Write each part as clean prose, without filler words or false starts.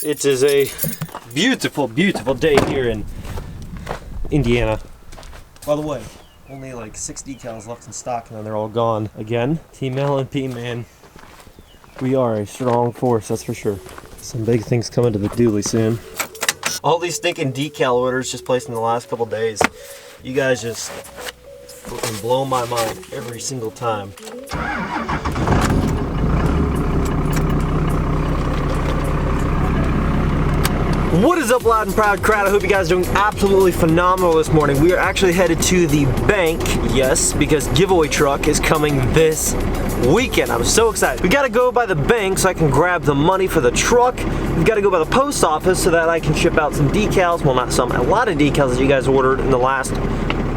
It is a beautiful, beautiful day here in Indiana. By the way, only like 6 decals left in stock and then they're all gone again. Team L&P, man. We are a strong force, that's for sure. Some big things coming to the dually soon. All these stinking decal orders just placed in the last couple days. You guys just fucking blow my mind every single time. What is up, loud and proud crowd? I hope you guys are doing absolutely phenomenal this morning. We are actually headed to the bank, yes, because giveaway truck is coming this weekend. I'm so excited. We gotta go by the bank so I can grab the money for the truck. We've gotta go by the post office so that I can ship out some decals. Well, not some, a lot of decals that you guys ordered in the last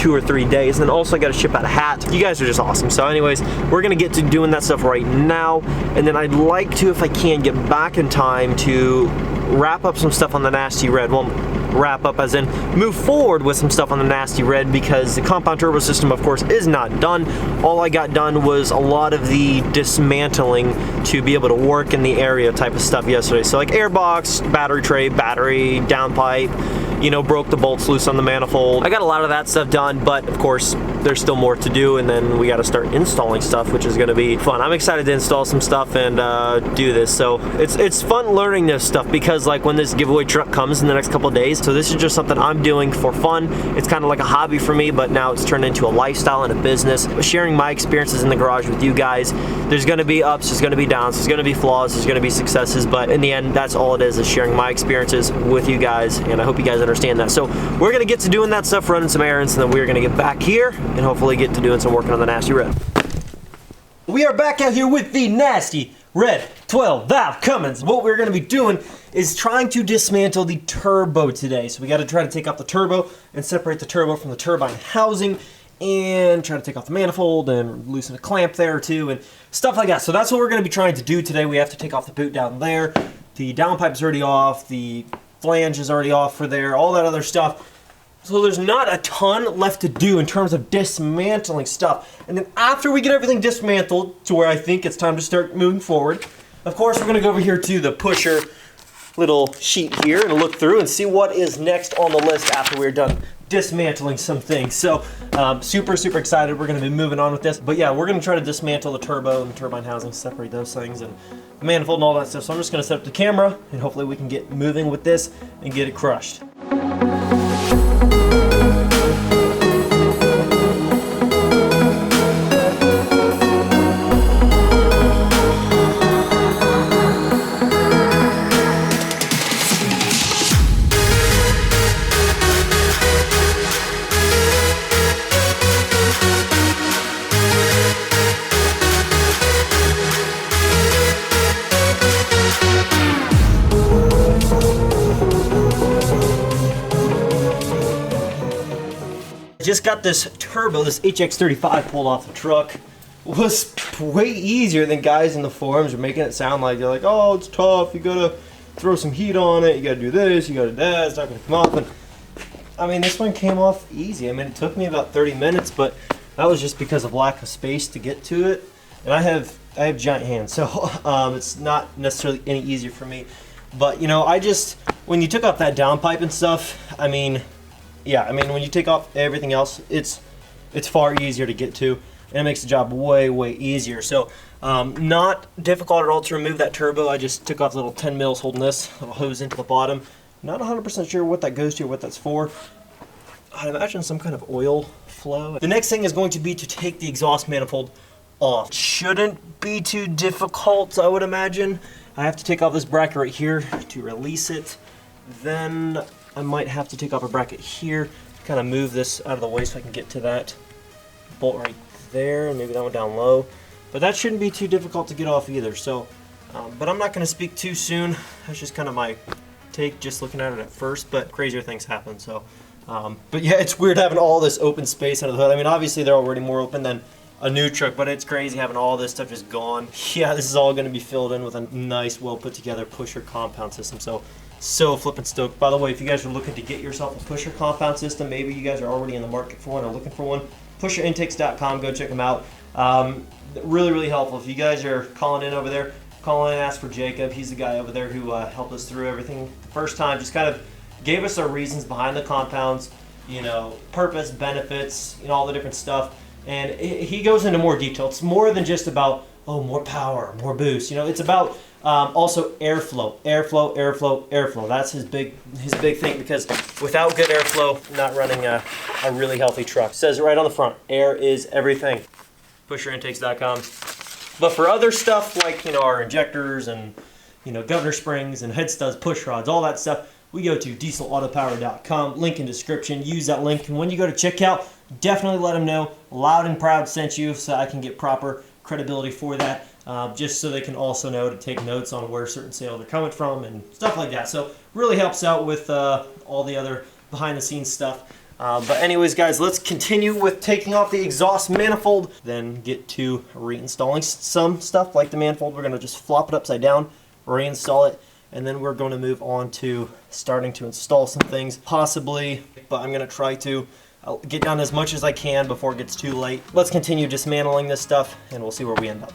2 or 3 days. And then also I gotta ship out a hat. You guys are just awesome. So anyways, we're gonna get to doing that stuff right now. And then I'd like to, if I can, get back in time to wrap up some stuff on the Nasty Red. Well, wrap up as in move forward with some stuff on the Nasty Red, because the compound turbo system, of course, is not done. All I got done was a lot of the dismantling to be able to work in the area type of stuff yesterday. So like airbox, battery tray, battery, downpipe, you know, broke the bolts loose on the manifold. I got a lot of that stuff done, but of course, there's still more to do, and then we got to start installing stuff, which is going to be fun. I'm excited to install some stuff and do this. So it's fun learning this stuff, because like when this giveaway truck comes in the next couple of days, so this is just something I'm doing for fun. It's kind of like a hobby for me, but now it's turned into a lifestyle and a business. Sharing my experiences in the garage with you guys. There's going to be ups, there's going to be downs, there's going to be flaws, there's going to be successes, but in the end, that's all it is sharing my experiences with you guys, and I hope you guys understand that. So we're going to get to doing that stuff, running some errands, and then we're going to get back here and hopefully get to doing some working on the Nasty Red. We are back out here with the Nasty Red 12 valve Cummins. What we're going to be doing is trying to dismantle the turbo today. So we got to try to take off the turbo and separate the turbo from the turbine housing, and try to take off the manifold and loosen a clamp there or two and stuff like that. So that's what we're going to be trying to do today. We have to take off the boot down there. The downpipe's already off. The flange is already off for there. All that other stuff. So there's not a ton left to do in terms of dismantling stuff. And then after we get everything dismantled to where I think it's time to start moving forward, of course, we're going to go over here to the pusher little sheet here and look through and see what is next on the list after we're done dismantling some things. So super excited. We're going to be moving on with this. But yeah, we're going to try to dismantle the turbo and the turbine housing, separate those things, and the manifold and all that stuff. So I'm just going to set up the camera and hopefully we can get moving with this and get it crushed. Just got this turbo, this HX35 pulled off the truck. Was way easier than guys in the forums are making it sound like. They're like, oh, it's tough, you gotta throw some heat on it, you gotta do this, you gotta do that, it's not gonna come off. And I mean, this one came off easy. I mean, it took me about 30 minutes, but that was just because of lack of space to get to it. And I have giant hands, so it's not necessarily any easier for me. But you know, when you took off that downpipe and stuff, I mean, yeah, I mean, when you take off everything else, it's far easier to get to, and it makes the job way easier. So not difficult at all to remove that turbo. I just took off the little 10 mils holding this little hose into the bottom. Not 100% sure what that goes to or what that's for. I imagine some kind of oil flow. The next thing is going to be to take the exhaust manifold off. Shouldn't be too difficult, I would imagine. I have to take off this bracket right here to release it. Then I might have to take off a bracket here, kind of move this out of the way so I can get to that bolt right there, and maybe that one down low. But that shouldn't be too difficult to get off either. So, but I'm not going to speak too soon. That's just kind of my take, just looking at it at first. But crazier things happen. So, but yeah, it's weird having all this open space under the hood. I mean, obviously they're already more open than a new truck, but it's crazy having all this stuff just gone. Yeah, this is all going to be filled in with a nice, well put together pusher compound system. So flippin' stoked. By the way, if you guys are looking to get yourself a pusher compound system, maybe you guys are already in the market for one or looking for one, pusherintakes.com, go check them out. Really helpful. If you guys are calling in over there, call in and ask for Jacob. He's the guy over there who helped us through everything the first time. Just kind of gave us our reasons behind the compounds, you know, purpose, benefits, you know, all the different stuff. And he goes into more detail. It's more than just about, oh, more power, more boost. You know, it's about also airflow. That's his big thing, because without good airflow, not running a really healthy truck. It says it right on the front, air is everything. Pusherintakes.com. But for other stuff like, you know, our injectors and, you know, governor springs and head studs, push rods, all that stuff, we go to dieselautopower.com, link in description. Use that link, and when you go to checkout, definitely let them know Loud and Proud sent you, so I can get proper credibility for that, just so they can also know to take notes on where certain sales are coming from and stuff like that. So really helps out with all the other behind the scenes stuff. But anyways, guys, let's continue with taking off the exhaust manifold, then get to reinstalling some stuff like the manifold. We're going to just flop it upside down, reinstall it, and then we're going to move on to starting to install some things, possibly, but I'm going to try to get done as much as I can before it gets too late. Let's continue dismantling this stuff, and we'll see where we end up.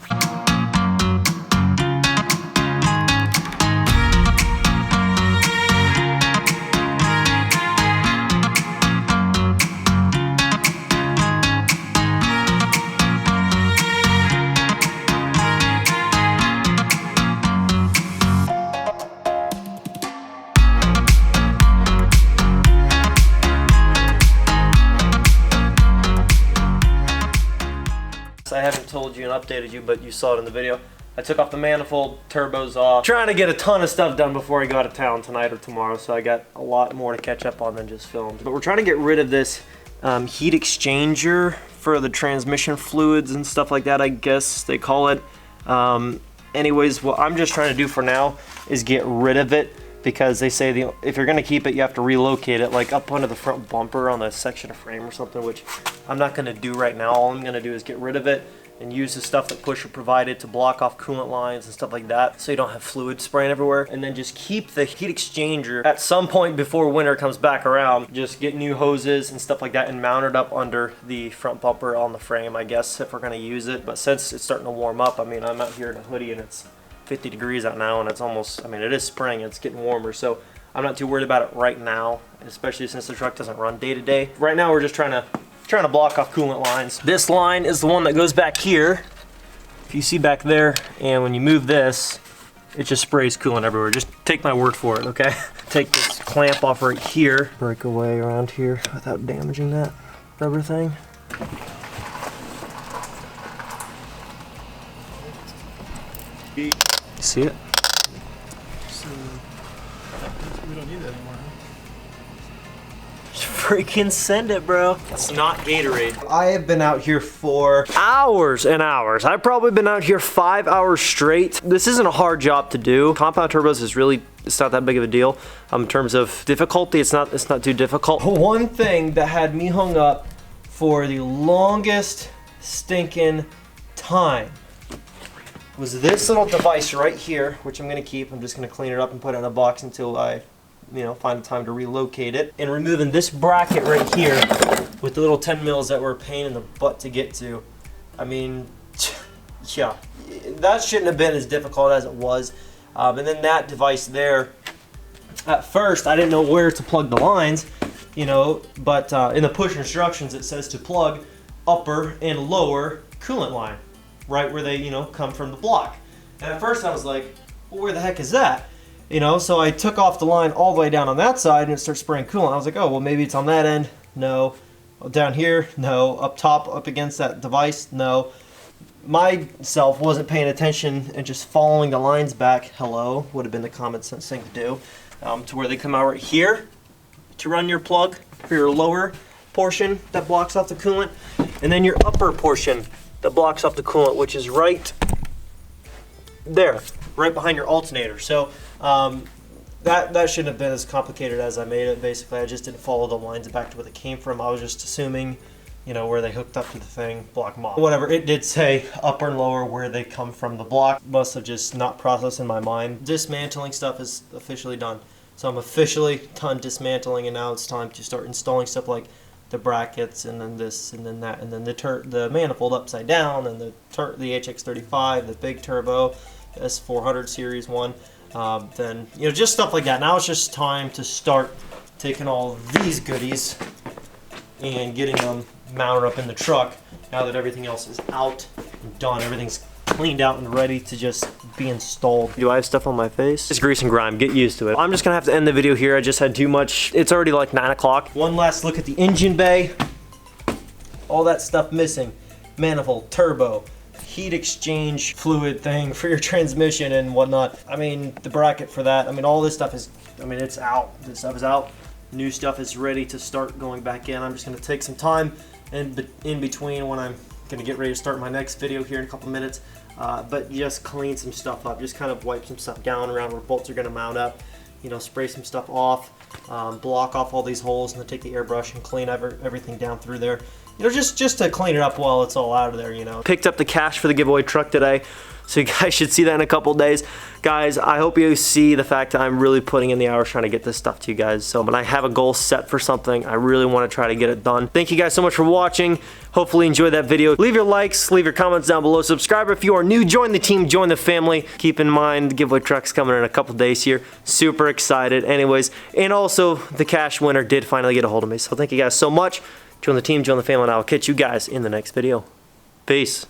I haven't told you and updated you, but you saw it in the video. I took off the manifold, turbos off. Trying to get a ton of stuff done before I go out of town tonight or tomorrow, so I got a lot more to catch up on than just films. But we're trying to get rid of this heat exchanger for the transmission fluids and stuff like that, I guess they call it. Anyways, what I'm just trying to do for now is get rid of it, because they say if you're going to keep it, you have to relocate it, like up under the front bumper on the section of frame or something, which I'm not going to do right now. All I'm going to do is get rid of it and use the stuff that Pusher provided to block off coolant lines and stuff like that, so you don't have fluid spraying everywhere. And then just keep the heat exchanger at some point before winter comes back around. Just get new hoses and stuff like that and mount it up under the front bumper on the frame, I guess, if we're going to use it. But since it's starting to warm up, I mean, I'm out here in a hoodie and it's 50 degrees out now, and it's almost, I mean, it is spring, it's getting warmer, so I'm not too worried about it right now, especially since the truck doesn't run day to day. Right now we're just trying to block off coolant lines. This line is the one that goes back here, if you see back there, and when you move this, it just sprays coolant everywhere. Just take my word for it, okay? Take this clamp off right here, break away around here without damaging that rubber thing. See it? So, we don't need that anymore, huh? Freaking send it, bro. It's not Gatorade. I have been out here for hours and hours. I've probably been out here 5 hours straight. This isn't a hard job to do. Compound turbos is really, it's not that big of a deal. In terms of difficulty, it's not too difficult. One thing that had me hung up for the longest stinking time was this little device right here, which I'm gonna keep. I'm just gonna clean it up and put it in a box until I, you know, find the time to relocate it. And removing this bracket right here with the little 10 mils that were a pain in the butt to get to. I mean, yeah, that shouldn't have been as difficult as it was. And then that device there, at first I didn't know where to plug the lines, you know, but in the push instructions it says to plug upper and lower coolant line, right where they, you know, come from the block. And at first I was like, well, where the heck is that? You know, so I took off the line all the way down on that side and it started spraying coolant. I was like, oh, well, maybe it's on that end. No. Down here, no. Up top, up against that device, no. Myself wasn't paying attention and just following the lines back. Hello, would have been the common sense thing to do. To where they come out right here to run your plug for your lower portion that blocks off the coolant, and then your upper portion that blocks off the coolant, which is right there, right behind your alternator. So that shouldn't have been as complicated as I made it. Basically, I just didn't follow the lines back to where they came from. I was just assuming, you know, where they hooked up to the thing, block them off. Whatever, it did say upper and lower where they come from the block. Must have just not processed in my mind. Dismantling stuff is officially done. So I'm officially done dismantling, and now it's time to start installing stuff like the brackets, and then this, and then that, and then the manifold upside down, and the HX35, the big turbo, S400 series one. Then, you know, just stuff like that. Now it's just time to start taking all these goodies and getting them mounted up in the truck now that everything else is out and done. Everything's cleaned out and ready to just be installed. Do I have stuff on my face? It's grease and grime. Get used to it. I'm just gonna have to end the video here. I just had too much. It's already like 9 o'clock. One last look at the engine bay. All that stuff missing. Manifold, turbo, heat exchange fluid thing for your transmission and whatnot. I mean, the bracket for that. I mean, all this stuff is, I mean, it's out. This stuff is out. New stuff is ready to start going back in. I'm just gonna take some time in between when I'm gonna get ready to start my next video here in a couple minutes. But just clean some stuff up. Just kind of wipe some stuff down around where bolts are gonna mount up. You know, spray some stuff off, block off all these holes, and then take the airbrush and clean everything down through there. You know, just to clean it up while it's all out of there, you know. Picked up the cash for the giveaway truck today, so you guys should see that in a couple days. Guys, I hope you see the fact that I'm really putting in the hours trying to get this stuff to you guys. So when I have a goal set for something, I really want to try to get it done. Thank you guys so much for watching. Hopefully you enjoyed that video. Leave your likes, leave your comments down below. Subscribe if you are new. Join the team, join the family. Keep in mind, the giveaway truck's coming in a couple days here. Super excited. Anyways, and also the cash winner did finally get a hold of me. So thank you guys so much. Join the team, join the family, and I will catch you guys in the next video. Peace.